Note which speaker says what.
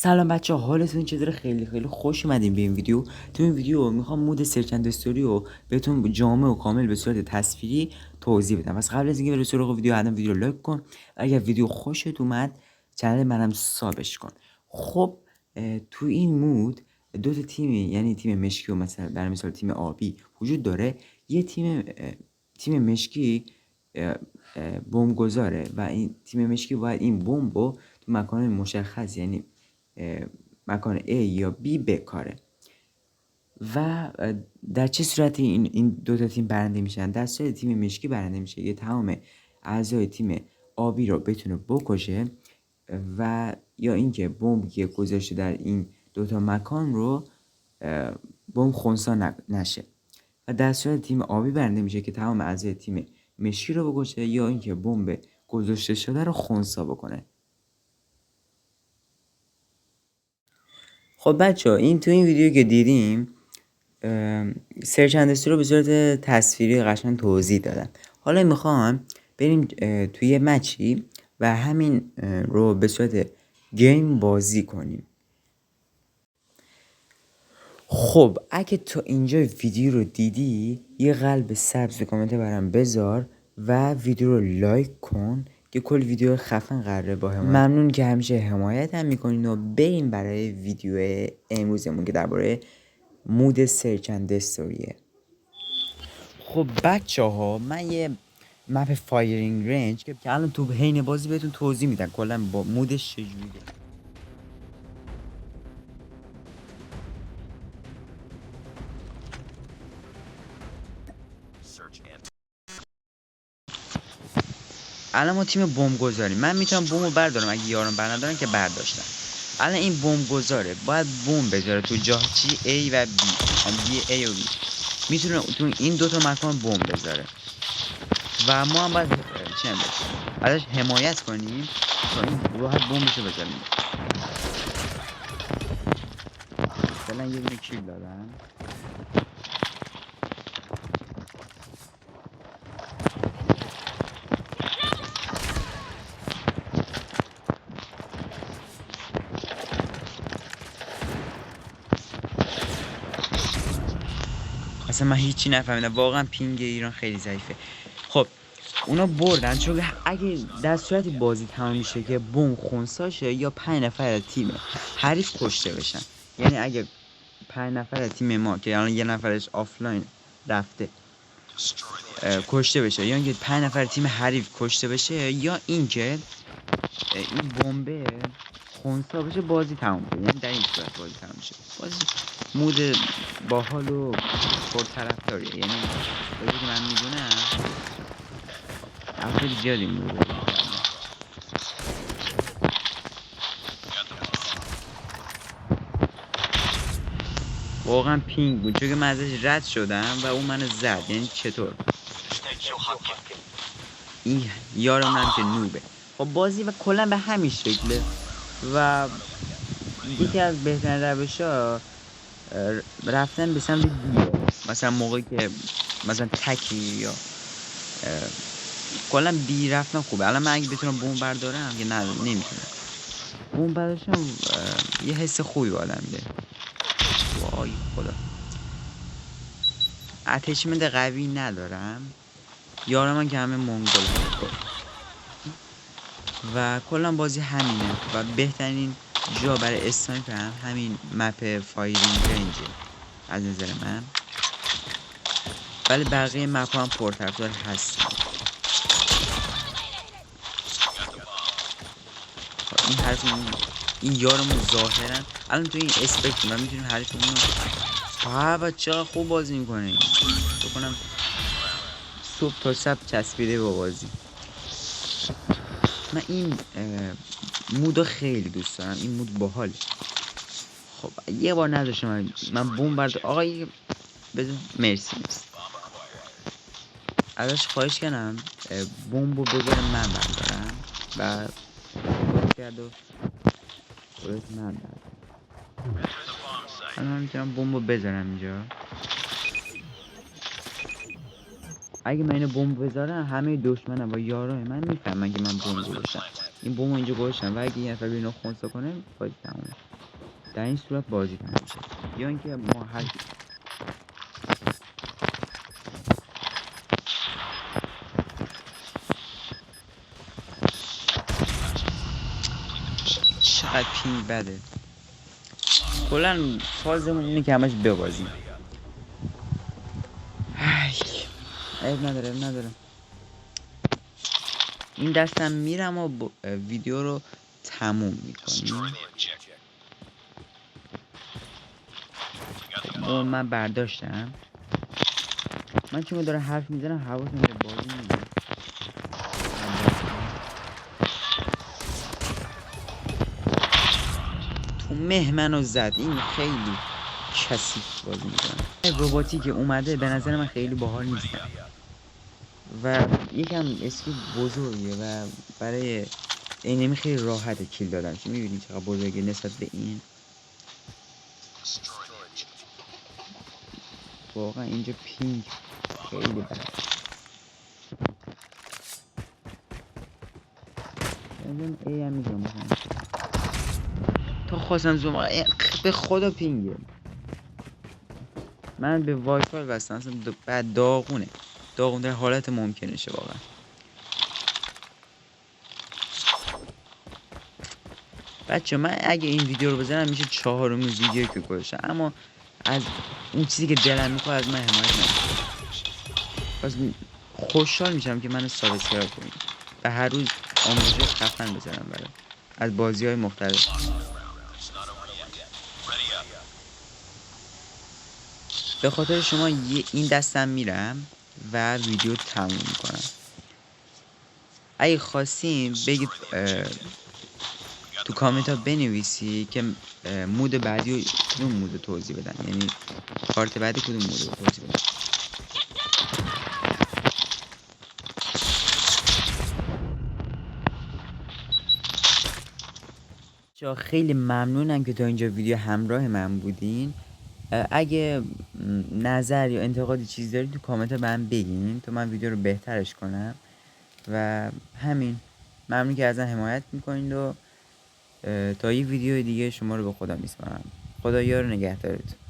Speaker 1: سلام بچه ها، حالتون چطوره؟ خیلی خیلی خوش اومدین به این ویدیو. تو این ویدیو میخوام مود سرچ اند استوری رو بهتون جامع و کامل به صورت تصویری توضیح بدم. پس قبل از اینکه بریم سراغ ویدیو، حتما ویدیو رو لایک کن. اگر ویدیو خوشت اومد چنل منم سابش کن. خب تو این مود دو تا تیم، یعنی تیم مشکی و مثلا در مثال تیم آبی وجود داره. یه تیم مشکی بمب گذاره و این تیم مشکی باید این بمب رو تو مکان مشخص، یعنی مکان A یا B بکاره. و در چه صورتی این دو تا تیم برنده میشن؟ در صورتی تیم مشکی برنده میشه که تمام اعضای تیم آبی رو بتونه بکشه و یا اینکه بمبی که گذاشته در این دو تا مکان رو بمب خنثی نشه. و در صورت تیم آبی برنده میشه که تمام اعضای تیم مشکی رو بکشه یا اینکه بمب گذاشته شده رو خنثی بکنه. خب بچه ها، تو این ویدیو که دیدیم سرچ اند استوری رو به صورت تصویری قشنگ توضیح دادم. حالا میخوام بریم توی یه مچی و همین رو به صورت گیم بازی کنیم. خب اگه تو اینجا ویدیو رو دیدی، یه قلب سبز و کامنت برام بذار و ویدیو رو لایک کن که کل ویدیو خفن قراره با حمایت. ممنون که همیشه حمایت هم میکنین و بریم برای ویدیو امروزمون که درباره مود سرچ اند استوریه. خب بچه ها، من یه مپ فایرینگ رنج که الان تو حین بازی بهتون توضیح میدم کلا با مودش چجوریه. الان ما تیم بمب گذاریم. من میتونم بمب رو بردارم اگه یارم بردارن که برداشتن. الان این بمب گذاره باید بمب بذاره تو جاچی A و B، A و B میتونه تو این دوتا مکان بمب بذاره و ما هم باید ازش حمایت کنیم تا این راحت بمبشو بذاریم. مثلا یه دونه کیل دادم. اصلا من هیچی نفهمیدم، واقعا پینگ ایران خیلی ضعیفه. خب اونا بردن چون اگه در صورتی بازی تمام میشه که بمب خنثی شه یا 5 نفر از تیم حریف کشته بشن. یعنی اگه 5 نفر از تیم ما که الان یه نفرش آفلاین رفته کشته بشه، یا اینکه 5 نفر تیم حریف کشته بشه، یا اینکه این بمب خنثی بشه، بازی تمام میشه. یعنی در این صورت بازی تمام میشه. بازی مود باحال و پرطرفداریه. یعنی بازی که من میدونم افراد زیادی مود واقعا پینگ بود چون که من ازش رد شدم و اون منو زد. یعنی چطور این یارم هم که نوبه. خب بازی و کلا به همین شکله و یکی از بهترین روش‌ها رفتن به سمت دیه. مثلا موقعی که مثلا تکی یا کلا بی رفتن خوبه. الان من اگه بتونم بمب بردارم که نمیتونم بمب برداشتم، یه حس خوبی به آدم میده. وای خدا، اتچمنت قوی ندارم، یارم من که همه منگول و کلا بازی همینه و بهترین جا برای اسنایپر هم همین مپ فایرینگ رنجه از نظر من. ولی بقیه مپ هم پرطرفدار هست. این حرفمون این یارمون ظاهرا الان تو این اسپکت من میتونیم حرفمون رو چقدر خوب بازی میکنه. بکنم صبح تا شب چسبیده با بازی. من این مودو خیلی دوست دارم. این مود باحاله. خب یه بار نداشتم من بوم برد آقای بدون مرسی ازش خواهش کردم بمبو بذاره من بردارم و کرد و خودت من بردارم. الان میتونم بمبو بذارم اینجا. اگه من اینو بمب بذارم همه دشمنم و یارای من میفهمن که من بمب گذاشتم. این بومو اینجا گذاشتم و اگه یه نفر اینو خونسا کنه بازی تمومه. در این صورت بازی تموم میشه. یا اینکه ما هر چقدر پینگ بده. کلا فازمون اینه که همش ببازیم. عیب نداره. این دستم میرم و ویدیو رو تموم میکنیم. من برداشتم. من چون داره حرف میزنم حواسم به بازی میگه. تو مهمنو زد. این خیلی کثیف بازی میکنه. رباتی که اومده به نظر من خیلی باحال نیست و یکم اسکی بزرگیه و برای اینمی خیلی راحته کیل دادن. چون میبینی چقدر بزرگه نسبت به این. واقعا اینجا پینگ خیلی بده. بزن ای هم میگم تا خواستم زوم به خدا پینگه. من به وای فای بستم اصلا بعد داغونه در حالت ممکنشه واقعا. بچه من اگه این ویدیو رو بزنم میشه 4مین ویدیو که گذاشتم، اما از اون چیزی که دلم میخواد از من حمایت نکنید. پس خوشحال میشم که منو سابسکرایب کنید و هر روز آموزش خفن بزنم برای از بازی‌های مختلف. به خاطر شما این دستم میرم و ویدیو تموم میکنم. اگه خواستین بگید تو کامنت ها بنویسی که مود بعدی کدوم مود توضیح بدن، یعنی پارت بعدی کدوم مود توضیح بدن. خیلی ممنونم که تا اینجا ویدیو همراه من بودین. اگه نظر یا انتقادی چیز دارید تو کامنت ها من بگین تا من ویدیو رو بهترش کنم و همین. ممنون که ازم حمایت میکنید و تا یک ویدیو دیگه شما رو به خدا میسپارم. خدا یار و نگهدارتون.